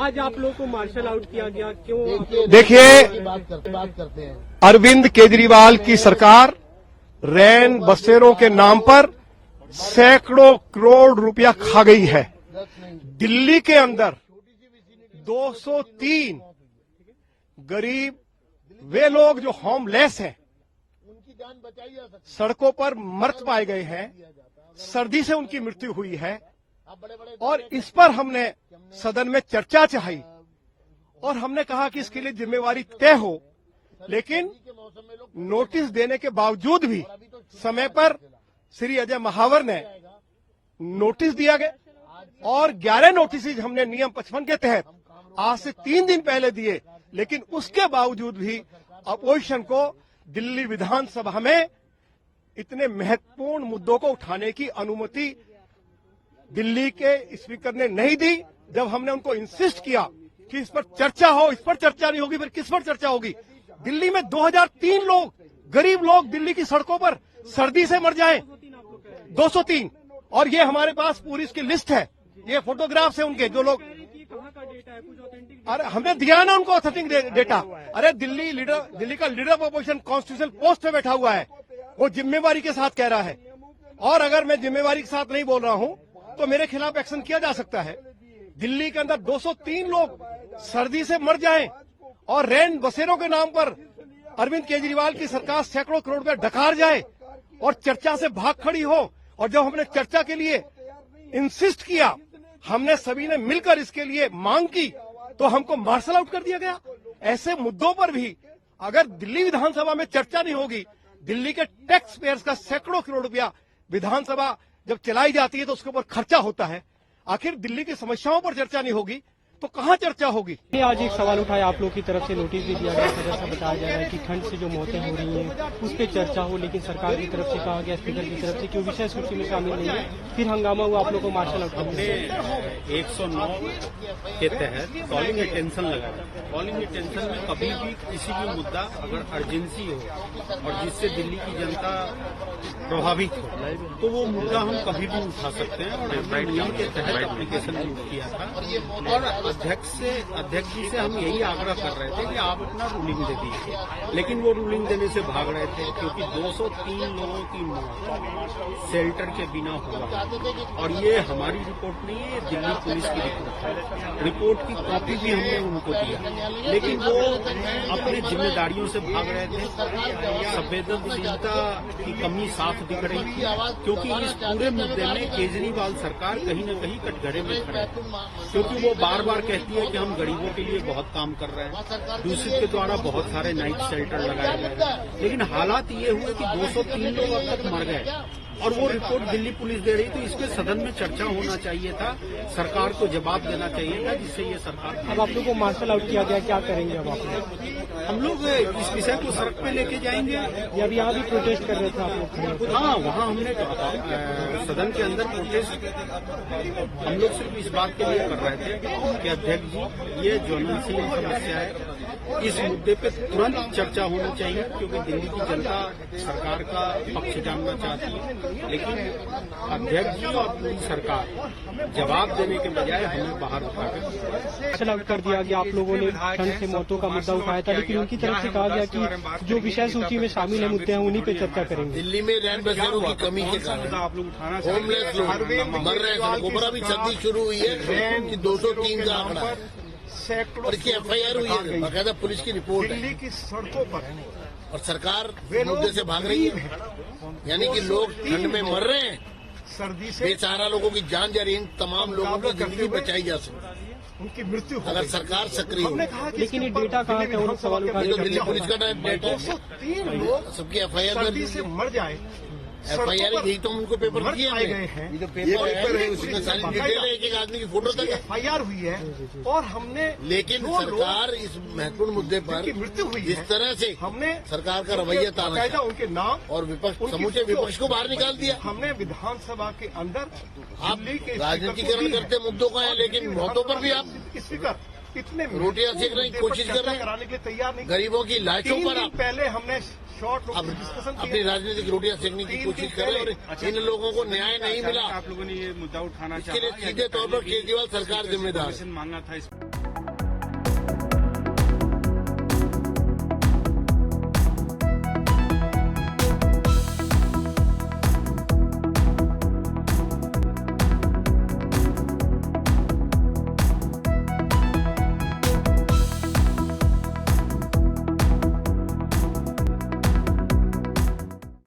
आज आप लोगों को मार्शल आउट किया गया, क्यों? देखिए, बात करते हैं। अरविंद केजरीवाल की सरकार रैन बसेरों के नाम पर सैकड़ों करोड़ रुपया खा गई है। दिल्ली के अंदर 203 गरीब वे लोग जो होमलेस हैं, सड़कों पर मृत पाए गए हैं, सर्दी से उनकी मृत्यु हुई है और इस पर हमने सदन में चर्चा चाही और हमने कहा कि इसके लिए जिम्मेवारी तय हो, लेकिन नोटिस देने के बावजूद भी समय पर श्री अजय महावर ने नोटिस दिया गया और 11 नोटिस हमने नियम 55 के तहत आज से 3 दिन पहले दिए, लेकिन उसके बावजूद भी अपोजिशन को दिल्ली विधानसभा में इतने महत्वपूर्ण मुद्दों को उठाने की अनुमति दिल्ली के स्पीकर ने नहीं दी। जब हमने उनको इंसिस्ट किया कि इस पर चर्चा हो, इस पर चर्चा नहीं होगी, फिर किस पर चर्चा होगी? दिल्ली में 2003 लोग, गरीब लोग दिल्ली की सड़कों पर सर्दी से मर जाएं, 203। और ये हमारे पास पूरी इसकी लिस्ट है, ये फोटोग्राफ्स है उनके, जो लोग, अरे हमने दिया ना उनको ऑथेंटिक डेटा। अरे दिल्ली का leader of opposition constitutional post पे बैठा हुआ है, वो जिम्मेवारी के साथ कह रहा है और अगर मैं जिम्मेवारी के साथ नहीं बोल रहा हूं तो मेरे खिलाफ एक्शन किया जा सकता है। दिल्ली के अंदर 203 लोग सर्दी से मर जाएं और रैन बसेरों के नाम पर अरविंद केजरीवाल की सरकार सैकड़ों करोड़ रुपए डकार जाए और चर्चा से भाग खड़ी हो। और जब हमने चर्चा के लिए इंसिस्ट किया, हमने सभी ने मिलकर इसके लिए मांग की, तो हमको मार्शल आउट कर दिया गया। ऐसे मुद्दों पर भी अगर दिल्ली विधानसभा में चर्चा नहीं होगी, दिल्ली के टैक्स पेयर्स का सैकड़ों करोड़ रुपया विधानसभा जब चलाई जाती है तो उसके ऊपर खर्चा होता है। आखिर दिल्ली की समस्याओं पर चर्चा नहीं होगी तो कहां चर्चा होगी? आज एक सवाल उठाया, आप लोग की तरफ से नोटिस भी दिया गया, जैसा बताया जा रहा है कि ठंड से जो मौतें हो रही हैं उस पर चर्चा हो, लेकिन सरकार की तरफ से कहा गया, स्पीकर की तरफ से क्यों विषय सूची में शामिल नहीं है, फिर हंगामा हुआ, आप लोग को मार्शल आउट हमने 109 के तहत कॉलिंग अटेंशन लगाया। कॉलिंग अटेंशन में कभी भी किसी भी मुद्दा अगर अर्जेंसी हो और जिससे दिल्ली की जनता प्रभावित हो तो वो मुद्दा हम कभी भी उठा सकते हैं और नियम के तहत एप्लीकेशन भी किया था और अध्यक्ष जी से हम यही आग्रह कर रहे थे कि आप अपना रूलिंग दे दीजिए, लेकिन वो रूलिंग देने से भाग रहे थे क्योंकि 203 लोगों की मौत शेल्टर के बिना हुआ और ये हमारी रिपोर्ट नहीं है, दिल्ली पुलिस की रिपोर्ट है। रिपोर्ट की कॉपी भी हमने उनको दिया, लेकिन वो अपनी जिम्मेदारियों से भाग रहे थे। संवेदनशीलता की कमी साफ दिख रही थी क्योंकि इस पूरे मुद्दे में केजरीवाल सरकार कहीं न कहीं कटघरे में खड़े है, क्योंकि वो बार बार कहती है कि हम गरीबों के लिए बहुत काम कर रहे हैं, दूसरे के द्वारा बहुत सारे नाइट शेल्टर लगाए गए हैं, लेकिन हालात ये हुए कि 203 लोग अब तक मर गए और वो रिपोर्ट दिल्ली पुलिस दे रही, तो इसके सदन में चर्चा होना चाहिए था, सरकार को जवाब देना चाहिए था, जिससे ये सरकार। अब आप लोग को मार्शल आउट किया गया, क्या करेंगे अब आप लोग? हम लोग इस विषय को सड़क पे लेके जाएंगे। अब यहाँ भी प्रोटेस्ट कर रहे थे आप लोग? हाँ, वहाँ हमने सदन के अंदर प्रोटेस्ट हम लोग सिर्फ इस बात के लिए कर रहे थे कि अध्यक्ष जी, ये ज्वलनशील समस्या है, इस मुद्दे पे तुरंत चर्चा होनी चाहिए क्योंकि दिल्ली की जनता सरकार का पक्ष जानना चाहती है, लेकिन अध्यक्ष जी और पूरी सरकार जवाब देने के बजाय हमें बाहर उठाकर मार्शल आउट कर दिया गया। आप लोगों ने ठंड से मौतों का मुद्दा उठाया था, लेकिन उनकी तरफ से कहा गया कि जो विषय सूची में शामिल है मुद्दे हैं उन्हीं पे चर्चा करेंगे। दिल्ली में रैन बसेरों की कमी के कारण आप लोग उठाना होमलेस लोग मर रहे हैं, सड़कों पर अभी सर्दी शुरू हुई है कि 203 का आंकड़ा और इसकी FIR हुई है, बाकायदा पुलिस की रिपोर्ट है। दिल्ली की सड़कों पर और सरकार मुद्दे से भाग रही है, यानी कि लोग ठंड में मर रहे हैं, सर्दी से बेचारा लोगों की जान जा रही है, इन तमाम लोगों की जिंदगी बचाई जा सकती उनकी मृत्यु हो अगर गई। सरकार सक्रिय हो। लेकिन ये डेटा कहाँ का, उन सवाल उठा ये तो दिल्ली पुलिस का डेटा है, 203 लोग सबकी FIR सर्दी से मर जाए, FIR यही तो उनको पेपर मर दिए पाए गए हैं। ये तो पेपर है, उसमें सारी डिटेल है, एक आदमी की फोटो तक है। FIR हुई है और हमने लेकिन सरकार इस महत्वपूर्ण मुद्दे पर की मृत्यु हुई जिस है, तरह से हमने सरकार का रवैया बाकायदा उनके नाम और विपक्ष, उनकी समूचे फोटो विपक्ष को बाहर निकाल दिया। हमने विधानसभा के अंदर आप दिल्ली के राजनीतिकरण करते मुद्दों का है, लेकिन मौतों पर भी आप स्पीकर इतने रोटियां सेकने की कोशिश कर रहे हैं, कराने के लिए तैयार नहीं। गरीबों की लाशों 3 पर दिन आप पहले हमने शॉर्ट अब डिस्कशन अपनी राजनीतिक रोटियां सेकने की कोशिश कर रहे हैं और इन लोगों को न्याय नहीं मिला। आप लोगों ने ये मुद्दा उठाना इसके लिए सीधे तौर पर केजरीवाल सरकार जिम्मेदार है। मांगना था इस